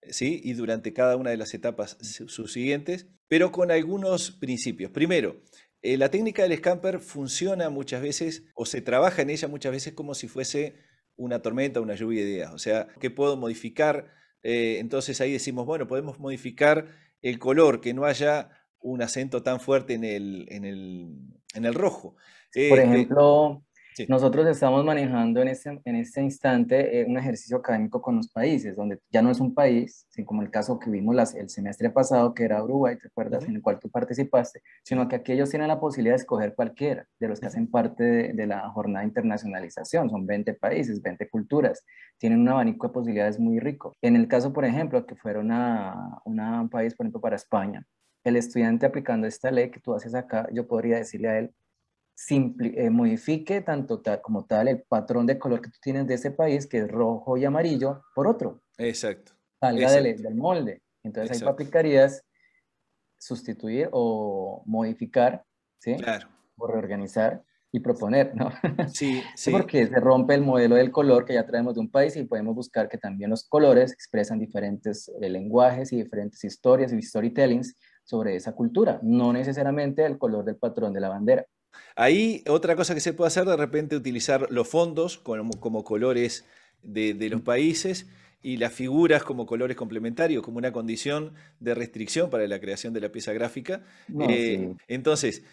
¿sí? Y durante cada una de las etapas subsiguientes, pero con algunos principios. Primero, la técnica del scamper funciona muchas veces, o se trabaja en ella muchas veces como si fuese una tormenta, una lluvia de ideas. O sea, ¿qué puedo modificar? Entonces ahí decimos, bueno, podemos modificar el color, que no haya un acento tan fuerte en el rojo. Por Este, ejemplo, sí. nosotros estamos manejando en este instante un ejercicio académico con los países, donde ya no es un país, sino como el caso que vimos el semestre pasado, que era Uruguay, ¿te acuerdas? Ujú, En el cual tú participaste, sino sí. que aquí ellos tienen la posibilidad de escoger cualquiera de los que Ujú. hacen parte de la jornada de internacionalización. Son 20 países, 20 culturas, tienen un abanico de posibilidades muy rico. En el caso, por ejemplo, que fuera un país, por ejemplo, para España, el estudiante aplicando esta ley que tú haces acá, yo podría decirle a él, modifique tanto como tal el patrón de color que tú tienes de ese país, que es rojo y amarillo, por otro, Exacto, salga exacto, del molde. Entonces ahí exacto. aplicarías sustituir o modificar, ¿sí? Claro. O reorganizar y proponer, ¿no? Sí, Sí, sí, porque se rompe el modelo del color que ya traemos de un país y podemos buscar que también los colores expresan diferentes lenguajes y diferentes historias y storytellings sobre esa cultura, no necesariamente el color del patrón de la bandera. ahí otra cosa que se puede hacer, de repente utilizar los fondos como colores de los países y las figuras como colores complementarios, como una condición de restricción para la creación de la pieza gráfica. No, sí. Entonces,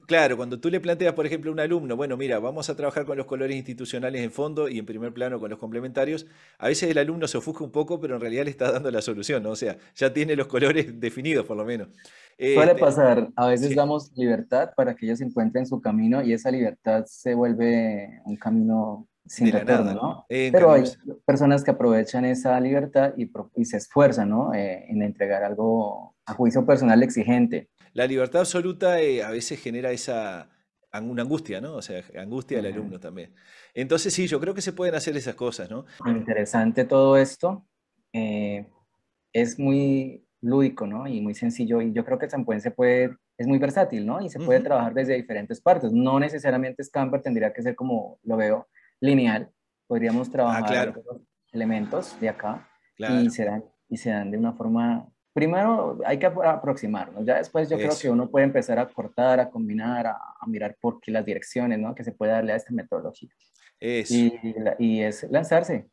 claro, cuando tú le planteas, por ejemplo, a un alumno, bueno, mira, vamos a trabajar con los colores institucionales en fondo y en primer plano con los complementarios, a veces el alumno se ofusca un poco, pero en realidad le está dando la solución, ¿no? O sea, ya tiene los colores definidos, por lo menos. Suele Este, pasar, a veces sí, damos libertad para que ellos encuentren su camino y esa libertad se vuelve un camino sin de la retorno, nada, ¿no? ¿no? En Pero cambio, hay personas que aprovechan esa libertad y se esfuerzan, ¿no? En entregar algo a juicio personal exigente. la libertad absoluta a veces genera una angustia, ¿no? O sea, angustia al Eh, alumno también. Entonces sí, yo creo que se pueden hacer esas cosas, ¿no? Interesante todo esto. Eh, es muy lúdico, ¿no? Y muy sencillo. Y yo creo que Sampuén es muy versátil, ¿no? Y se puede Ujú. trabajar desde diferentes partes. No necesariamente Scamper tendría que ser como lo veo, lineal. Podríamos Ah, trabajar claro, algunos elementos de acá y claro, se dan de una forma. Primero hay que aproximarnos. Ya después yo creo que eso, uno puede empezar a cortar, a combinar, a mirar por qué las direcciones, ¿no? Que se puede darle a esta metodología. eso. Y es lanzarse,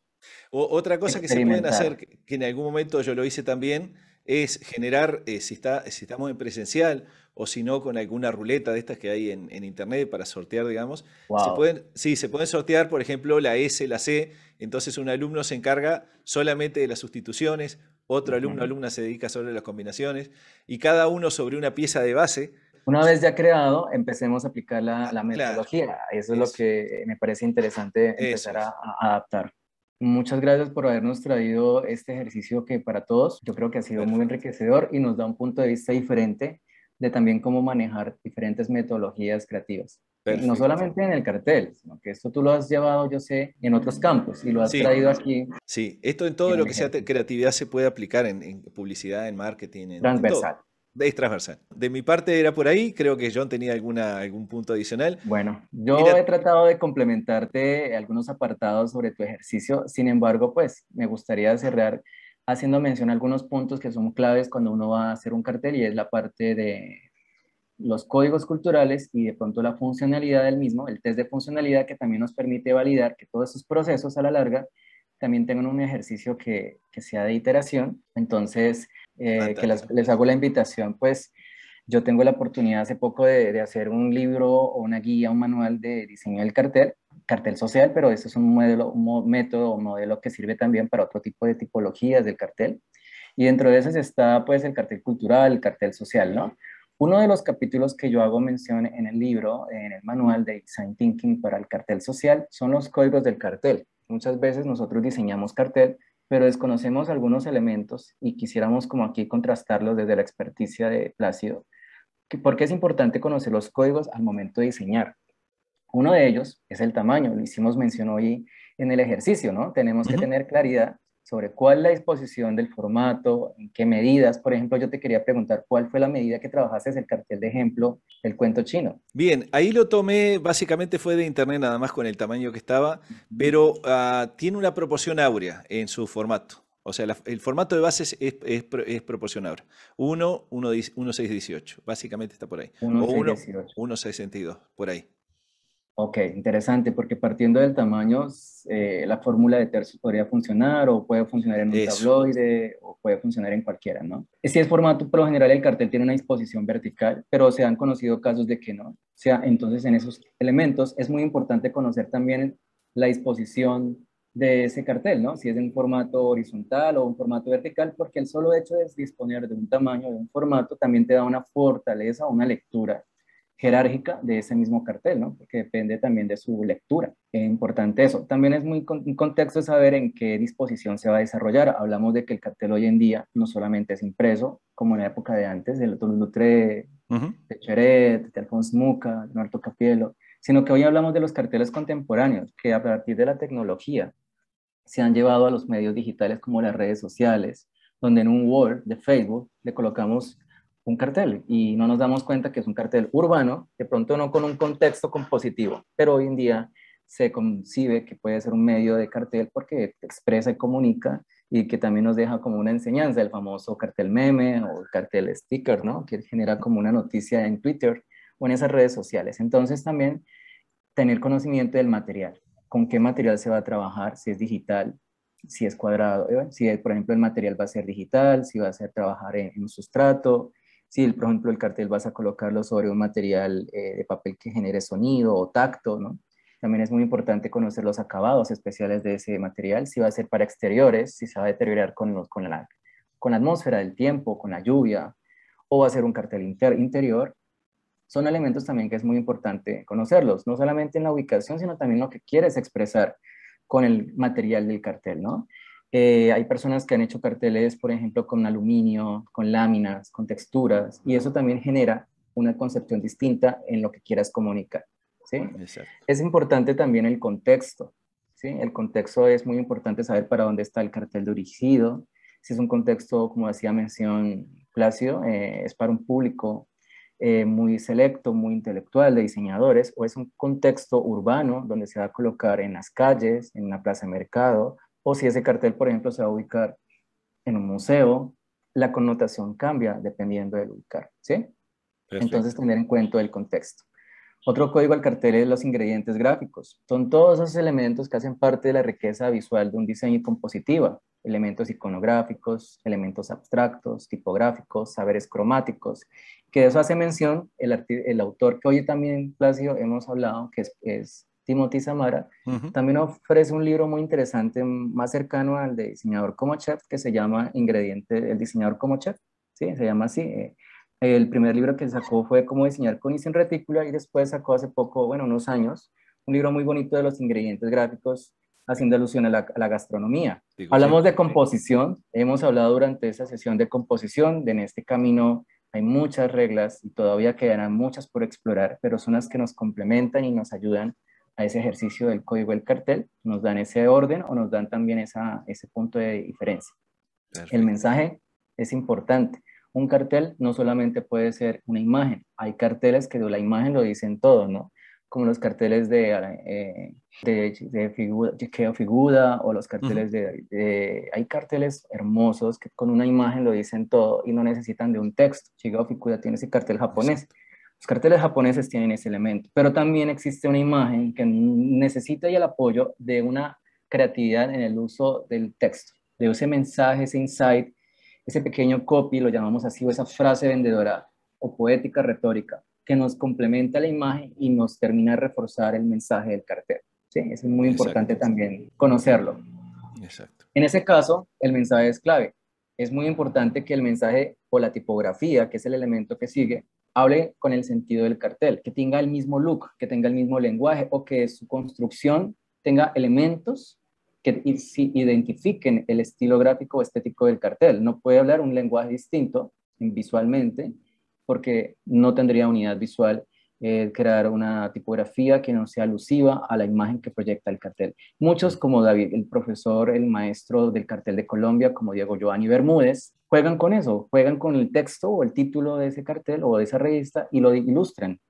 Otra cosa que se pueden hacer, experimentar. que en algún momento yo lo hice también, es generar, si estamos en presencial o si no con alguna ruleta de estas que hay en internet para sortear, digamos, Wow. sí, se pueden sortear, por ejemplo, la S, la C, entonces un alumno se encarga solamente de las sustituciones, otro alumno, Ujú. alumna se dedica solo a las combinaciones, y cada uno sobre una pieza de base. Una vez ya creado, empecemos a aplicar Ah, la claro, metodología. Eso es lo eso, que me parece interesante eso empezar es. a adaptar. Muchas gracias por habernos traído este ejercicio que para todos yo creo que ha sido muy Perfecto, enriquecedor y nos da un punto de vista diferente de también cómo manejar diferentes metodologías creativas. Y no perfecto. solamente en el cartel, sino que esto tú lo has llevado, yo sé, en otros campos y lo has Sí, traído aquí sí, esto en todo en lo el que sea ejercicio creatividad se puede aplicar en publicidad, en marketing, en todo. transversal. Es transversal. De mi parte era por ahí, creo que John tenía algún punto adicional. Bueno, yo Mira, he tratado de complementarte algunos apartados sobre tu ejercicio, sin embargo, pues me gustaría cerrar haciendo mención a algunos puntos que son claves cuando uno va a hacer un cartel y es la parte de los códigos culturales y de pronto la funcionalidad del mismo, el test de funcionalidad que también nos permite validar que todos esos procesos a la larga también tengan un ejercicio que sea de iteración. Entonces, fantástico. les hago la invitación, pues yo tengo la oportunidad hace poco de hacer un libro o una guía, un manual de diseño del cartel, cartel social, pero eso es un modelo, método o modelo que sirve también para otro tipo de tipologías del cartel. Y dentro de esas está pues el cartel cultural, el cartel social, ¿no? Uno de los capítulos que yo hago mención en el libro, en el manual de Design Thinking para el cartel social, son los códigos del cartel. Muchas veces nosotros diseñamos cartel, pero desconocemos algunos elementos y quisiéramos como aquí contrastarlos desde la experticia de Plácido. ¿Por qué es importante conocer los códigos al momento de diseñar? Uno de ellos es el tamaño, lo hicimos mención hoy en el ejercicio, ¿no? Tenemos que Ujú. tener claridad sobre cuál es la disposición del formato, en qué medidas. Por ejemplo, yo te quería preguntar cuál fue la medida que trabajaste en el cartel de ejemplo del cuento chino. Bien, ahí lo tomé, básicamente fue de internet nada más con el tamaño que estaba, pero tiene una proporción áurea en su formato. O sea, el formato de base es proporcional. 1:6:18, básicamente está por ahí. Uno O seis dieciocho. 1:62, por ahí. Ok, interesante, porque partiendo del tamaño, la fórmula de tercios podría funcionar o puede funcionar en un Eso. tabloide o puede funcionar en cualquiera, ¿no? Si es formato, por lo general el cartel tiene una disposición vertical, pero se han conocido casos de que no. O sea, entonces en esos elementos es muy importante conocer también la disposición de ese cartel, ¿no? Si es en formato horizontal o un formato vertical, porque el solo hecho de disponer de un tamaño, de un formato, también te da una fortaleza, una lectura jerárquica de ese mismo cartel, ¿no? Porque depende también de su lectura. Es importante eso. También es muy un contexto saber en qué disposición se va a desarrollar. Hablamos de que el cartel hoy en día no solamente es impreso, como en la época de antes, del Toulouse-Lautrec, Ujú. de Cheret, de Alphonse Mucha, de Norto Capielo, sino que hoy hablamos de los carteles contemporáneos, que a partir de la tecnología se han llevado a los medios digitales como las redes sociales, donde en un Word de Facebook le colocamos un cartel y no nos damos cuenta que es un cartel urbano, de pronto no con un contexto compositivo, pero hoy en día se concibe que puede ser un medio de cartel porque expresa y comunica y que también nos deja como una enseñanza, el famoso cartel meme o el cartel sticker, ¿no? Que genera como una noticia en Twitter o en esas redes sociales. Entonces también tener conocimiento del material, con qué material se va a trabajar, si es digital, si es cuadrado, si por ejemplo el material va a ser digital, si va a ser trabajar en un sustrato, si por ejemplo el cartel vas a colocarlo sobre un material de papel que genere sonido o tacto, ¿no? También es muy importante conocer los acabados especiales de ese material, si va a ser para exteriores, si se va a deteriorar con la atmósfera del tiempo, con la lluvia, o va a ser un cartel interior. Son elementos también que es muy importante conocerlos, no solamente en la ubicación, sino también lo que quieres expresar con el material del cartel, ¿no? Hay personas que han hecho carteles, por ejemplo, con aluminio, con láminas, con texturas, y eso también genera una concepción distinta en lo que quieras comunicar, ¿sí? Exacto. Es importante también el contexto, ¿sí? El contexto es muy importante saber para dónde está el cartel dirigido. Si es un contexto, como hacía mención Plácido, es para un público muy selecto, muy intelectual de diseñadores, o es un contexto urbano donde se va a colocar en las calles, en una plaza de mercado, o si ese cartel, por ejemplo, se va a ubicar en un museo, la connotación cambia dependiendo del ubicar, ¿sí? Entonces, Perfecto. tener en cuenta el contexto. Otro código al cartel es los ingredientes gráficos. Son todos esos elementos que hacen parte de la riqueza visual de un diseño y compositiva. Elementos iconográficos, elementos abstractos, tipográficos, saberes cromáticos, que de eso hace mención el autor que hoy también, Plácido, hemos hablado, que es Timothy Samara. Ujú. También ofrece un libro muy interesante, más cercano al de diseñador como chef, que se llama El diseñador como chef. Sí, se llama así. El primer libro que sacó fue Cómo diseñar con y sin retícula, y después sacó hace poco, bueno, unos años, un libro muy bonito de los ingredientes gráficos, haciendo alusión a la gastronomía. De Hablamos cocina. de composición, hemos hablado durante esa sesión de composición, en este camino hay muchas reglas y todavía quedarán muchas por explorar, pero son las que nos complementan y nos ayudan a ese ejercicio del código del cartel, nos dan ese orden o nos dan también ese punto de diferencia. El Perfecto. mensaje es importante. Un cartel no solamente puede ser una imagen, hay carteles que de la imagen lo dicen todo, ¿no? Como los carteles de Cheo Figuda o los Ujú. carteles Hay carteles hermosos que con una imagen lo dicen todo y no necesitan de un texto. Cheo Figuda tiene ese cartel japonés. Exacto. Los carteles japoneses tienen ese elemento, pero también existe una imagen que necesita y el apoyo de una creatividad en el uso del texto, de ese mensaje, ese insight, ese pequeño copy, lo llamamos así, o esa frase vendedora o poética retórica, que nos complementa la imagen y nos termina de reforzar el mensaje del cartel. ¿Sí? Es muy importante Exacto. también conocerlo. Exacto. En ese caso, el mensaje es clave. Es muy importante que el mensaje o la tipografía, que es el elemento que sigue, hable con el sentido del cartel, que tenga el mismo look, que tenga el mismo lenguaje o que su construcción tenga elementos que identifiquen el estilo gráfico o estético del cartel. No puede hablar un lenguaje distinto visualmente porque no tendría unidad visual, crear una tipografía que no sea alusiva a la imagen que proyecta el cartel. Muchos, como David, el profesor, el maestro del cartel de Colombia, como Diego Giovanni Bermúdez, juegan con eso, juegan con el texto o el título de ese cartel o de esa revista y lo ilustran.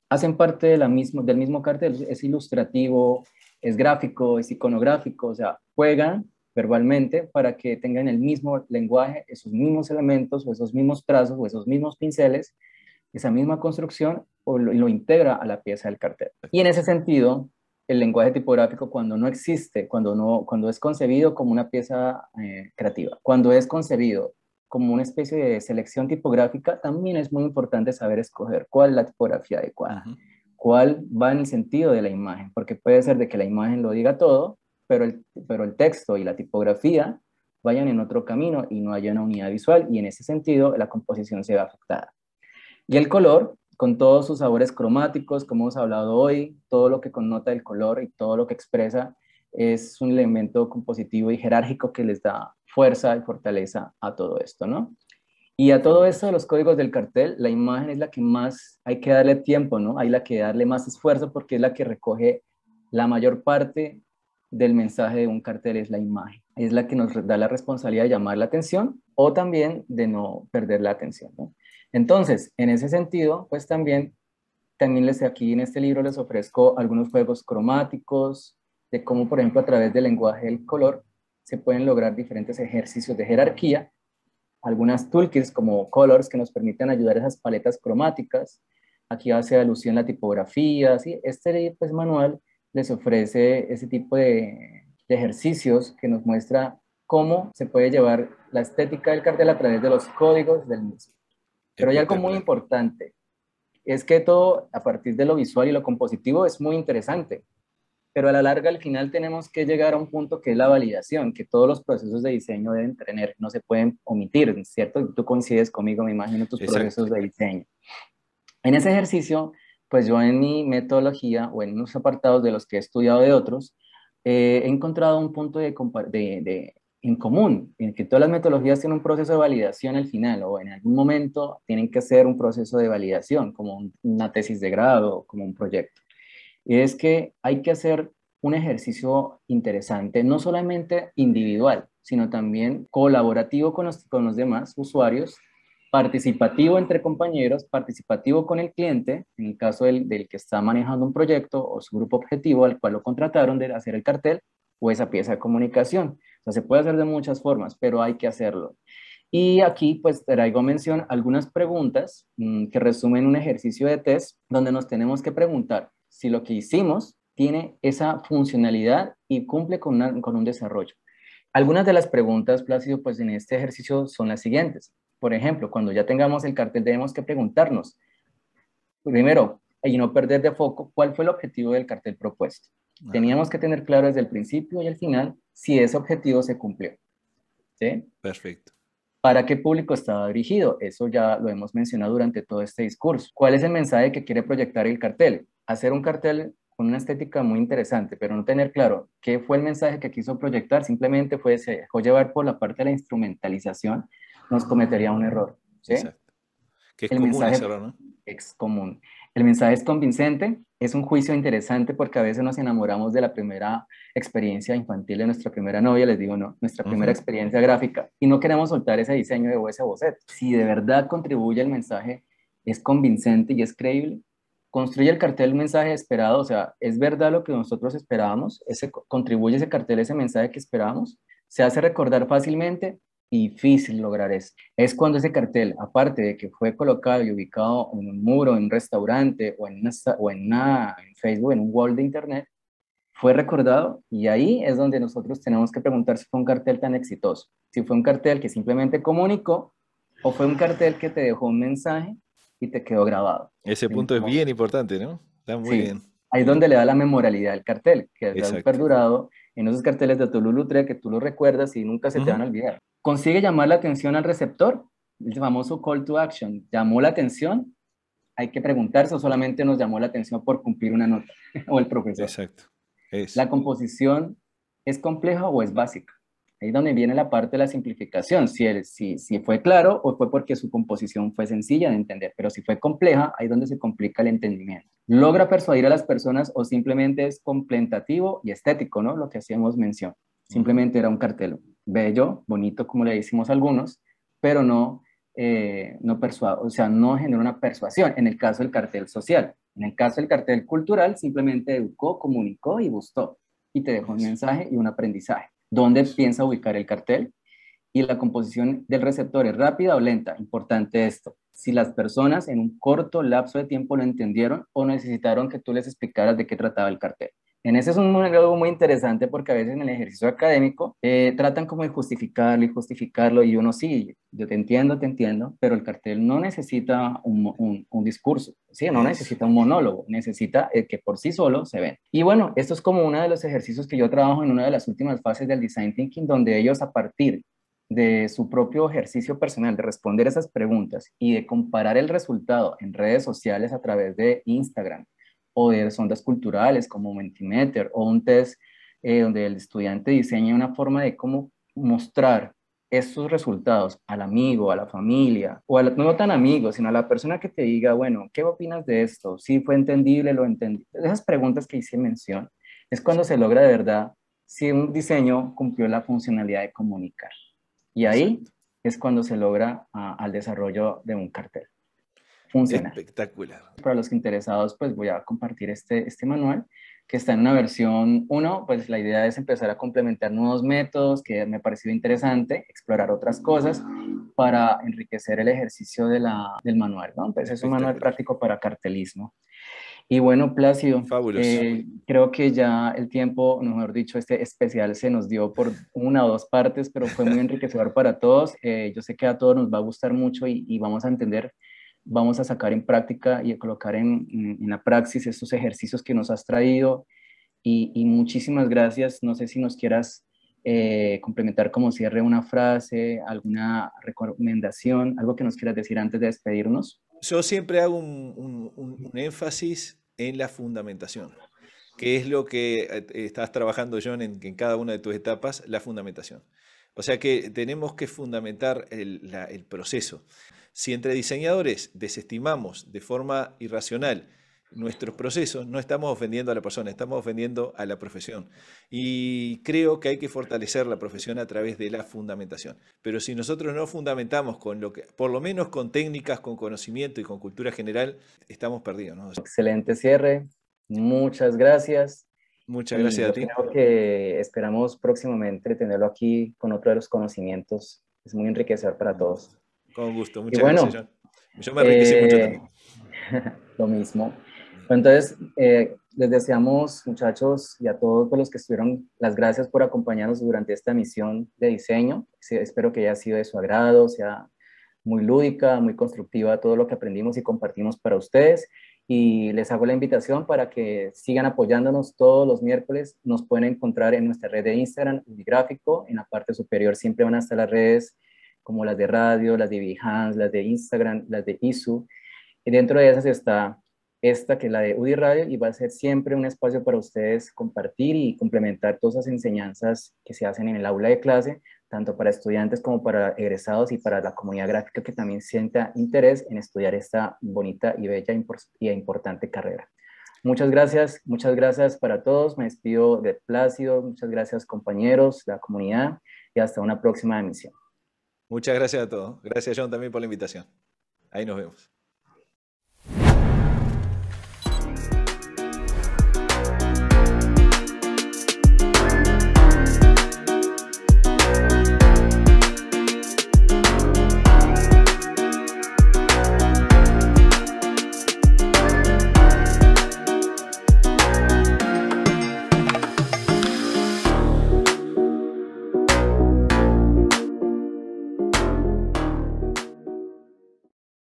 Hacen parte del mismo cartel, es ilustrativo, es gráfico, es iconográfico, o sea, juegan verbalmente para que tengan el mismo lenguaje, esos mismos elementos o esos mismos trazos o esos mismos pinceles, esa misma construcción o lo integra a la pieza del cartel. Y en ese sentido, el lenguaje tipográfico cuando no existe, cuando es concebido como una pieza creativa, cuando es concebido como una especie de selección tipográfica, también es muy importante saber escoger cuál es la tipografía adecuada, Ujú. cuál va en el sentido de la imagen, porque puede ser de que la imagen lo diga todo, pero el texto y la tipografía vayan en otro camino y no haya una unidad visual, y en ese sentido la composición se ve afectada. Y el color, con todos sus sabores cromáticos, como hemos hablado hoy, todo lo que connota el color y todo lo que expresa, es un elemento compositivo y jerárquico que les da fuerza y fortaleza a todo esto, ¿no? Y a todo esto de Fabuloso. los códigos del cartel, la imagen es la que más hay que darle tiempo, ¿no? Hay la que darle más esfuerzo porque es la que recoge la mayor parte del mensaje de un cartel, es la imagen. Es la que nos da la responsabilidad de llamar la atención o también de no perder la atención, ¿no? Entonces, en ese sentido, pues también aquí en este libro les ofrezco algunos juegos cromáticos, de cómo, por ejemplo, a través del lenguaje del color se pueden lograr diferentes ejercicios de jerarquía, algunas toolkits como colors que nos permiten ayudar a esas paletas cromáticas. Aquí hace alusión a la tipografía, ¿sí? Este pues, manual les ofrece ese tipo de ejercicios que nos muestra cómo se puede llevar la estética del cartel a través de los códigos del mismo. Pero hay algo muy Espectacular. importante, es que todo a partir de lo visual y lo compositivo es muy interesante, pero a la larga al final tenemos que llegar a un punto que es la validación, que todos los procesos de diseño deben tener, no se pueden omitir, ¿cierto? Tú coincides conmigo, me imagino, tus Exacto. procesos de diseño. En ese ejercicio, pues yo en mi metodología o en unos apartados de los que he estudiado de otros, he encontrado un punto en común, en que todas las metodologías tienen un proceso de validación al final o en algún momento tienen que hacer un proceso de validación, como una tesis de grado, como un proyecto. Y es que hay que hacer un ejercicio interesante, no solamente individual, sino también colaborativo con los demás usuarios, participativo entre compañeros, participativo con el cliente, en el caso del que está manejando un proyecto o su grupo objetivo al cual lo contrataron de hacer el cartel o esa pieza de comunicación. O sea, se puede hacer de muchas formas, pero hay que hacerlo. Y aquí pues traigo mención algunas preguntas que resumen un ejercicio de test donde nos tenemos que preguntar si lo que hicimos tiene esa funcionalidad y cumple con un desarrollo. Algunas de las preguntas, Plácido, pues en este ejercicio son las siguientes. Por ejemplo, cuando ya tengamos el cartel debemos que preguntarnos, primero, y no perder de foco, ¿cuál fue el objetivo del cartel propuesto? Ajá. Teníamos que tener claro desde el principio y el final si ese objetivo se cumplió, ¿sí? Perfecto. ¿Para qué público estaba dirigido? Eso ya lo hemos mencionado durante todo este discurso. ¿Cuál es el mensaje que quiere proyectar el cartel? Hacer un cartel con una estética muy interesante, pero no tener claro qué fue el mensaje que quiso proyectar, simplemente se dejó llevar por la parte de la instrumentalización, nos cometería un error, ¿sí? Exacto. Que es El común mensaje hacerlo, ¿no? es común. El mensaje es convincente, es un juicio interesante porque a veces nos enamoramos de la primera experiencia infantil de nuestra primera novia, les digo, no, nuestra primera Ujú. experiencia gráfica, y no queremos soltar ese diseño o ese boceto. Si de verdad contribuye el mensaje, es convincente y es creíble, construye el cartel un mensaje esperado, o sea, es verdad lo que nosotros esperábamos, contribuye ese cartel, ese mensaje que esperábamos, se hace recordar fácilmente, difícil lograr eso. Es cuando ese cartel, aparte de que fue colocado y ubicado en un muro, en un restaurante en Facebook, en un wall de internet, fue recordado y ahí es donde nosotros tenemos que preguntar si fue un cartel tan exitoso, si fue un cartel que simplemente comunicó o fue un cartel que te dejó un mensaje y te quedó grabado. Ese punto es bien importante, ¿no? Está muy Sí, bien. ahí es donde le da la memorialidad al cartel, que ha Exacto. perdurado en esos carteles de Toulouse-Lautrec que tú los recuerdas y nunca se te van Ujú. a olvidar. Consigue llamar la atención al receptor, el famoso call to action. ¿Llamó la atención? Hay que preguntarse o solamente nos llamó la atención por cumplir una nota o el profesor. Exacto. Eso. ¿La composición es compleja o es básica? Ahí es donde viene la parte de la simplificación, si fue claro o fue porque su composición fue sencilla de entender, pero si fue compleja, ahí es donde se complica el entendimiento. ¿Logra persuadir a las personas o simplemente es contemplativo y estético, ¿no? Lo que hacíamos mención. Ujú. Simplemente era un cartel bello, bonito, como le decimos algunos, pero o sea, no generó una persuasión en el caso del cartel social. En el caso del cartel cultural, simplemente educó, comunicó y gustó y te dejó un Eso. mensaje y un aprendizaje. ¿Dónde Eso. piensa ubicar el cartel? Y la composición del receptor es rápida o lenta. Importante esto. Si las personas en un corto lapso de tiempo lo entendieron o necesitaron que tú les explicaras de qué trataba el cartel. En ese es algo muy interesante porque a veces en el ejercicio académico tratan como de justificarlo y justificarlo y uno sí, yo te entiendo, pero el cartel no necesita un discurso, ¿sí? No Eso. necesita un monólogo, necesita que por sí solo se ven. Y bueno, esto es como uno de los ejercicios que yo trabajo en una de las últimas fases del Design Thinking, donde ellos a partir de su propio ejercicio personal, de responder esas preguntas y de comparar el resultado en redes sociales a través de Instagram o de sondas culturales como Mentimeter o un test donde el estudiante diseña una forma de cómo mostrar estos resultados al amigo, a la familia, o no tan amigo, sino a la persona que te diga, bueno, ¿qué opinas de esto? ¿Sí fue entendible? ¿Lo entendí? Esas preguntas que hice mención es cuando Sí. se logra de verdad si un diseño cumplió la funcionalidad de comunicar. Y ahí Exacto. es cuando se logra al desarrollo de un cartel funcional. Espectacular. Para los interesados, pues voy a compartir este manual que está en una versión uno. Pues la idea es empezar a complementar nuevos métodos que me ha parecido interesante, explorar otras cosas para enriquecer el ejercicio del manual, ¿no? Pues es un manual Espectacular. práctico para cartelismo. Y bueno, Plácido, Fabuloso. creo que ya el tiempo, mejor dicho, este especial se nos dio por una o dos partes, pero fue muy enriquecedor para todos. Yo sé que a todos nos va a gustar mucho y vamos a entender, vamos a sacar en práctica y a colocar en la praxis estos ejercicios que nos has traído. Y muchísimas gracias. No sé si nos quieras complementar como cierre una frase, alguna recomendación, algo que nos quieras decir antes de despedirnos. Yo siempre hago un énfasis en la fundamentación, que es lo que estás trabajando, John, en cada una de tus etapas, la fundamentación. O sea que tenemos que fundamentar el proceso. Si entre diseñadores desestimamos de forma irracional nuestros procesos, no estamos ofendiendo a la persona, estamos ofendiendo a la profesión. Y creo que hay que fortalecer la profesión a través de la fundamentación. Pero si nosotros no fundamentamos con lo que, por lo menos con técnicas, con conocimiento y con cultura general, estamos perdidos, ¿no? Excelente cierre. Muchas gracias. Muchas Y gracias a yo ti. creo que esperamos próximamente tenerlo aquí con otro de los conocimientos. Es muy enriquecedor para Con todos. gusto. Con gusto. Y Muchas gracias, bueno, John. Yo me enriquecí mucho eh, también. lo mismo. Entonces, les deseamos, muchachos, y a todos los que estuvieron, las gracias por acompañarnos durante esta misión de diseño. Sí, espero que haya sido de su agrado, sea muy lúdica, muy constructiva todo lo que aprendimos y compartimos para ustedes. Y les hago la invitación para que sigan apoyándonos todos los miércoles. Nos pueden encontrar en nuestra red de Instagram, Udigráfico. En la parte superior siempre van a estar las redes como las de radio, las de Behance, las de Instagram, las de ISU. Y dentro de esas está esta que es la de UDI Radio y va a ser siempre un espacio para ustedes compartir y complementar todas esas enseñanzas que se hacen en el aula de clase, tanto para estudiantes como para egresados y para la comunidad gráfica que también sienta interés en estudiar esta bonita y bella y importante carrera. Muchas gracias para todos. Me despido de Plácido, muchas gracias compañeros, la comunidad y hasta una próxima emisión. Muchas gracias a todos. Gracias, John, también por la invitación. Ahí nos vemos.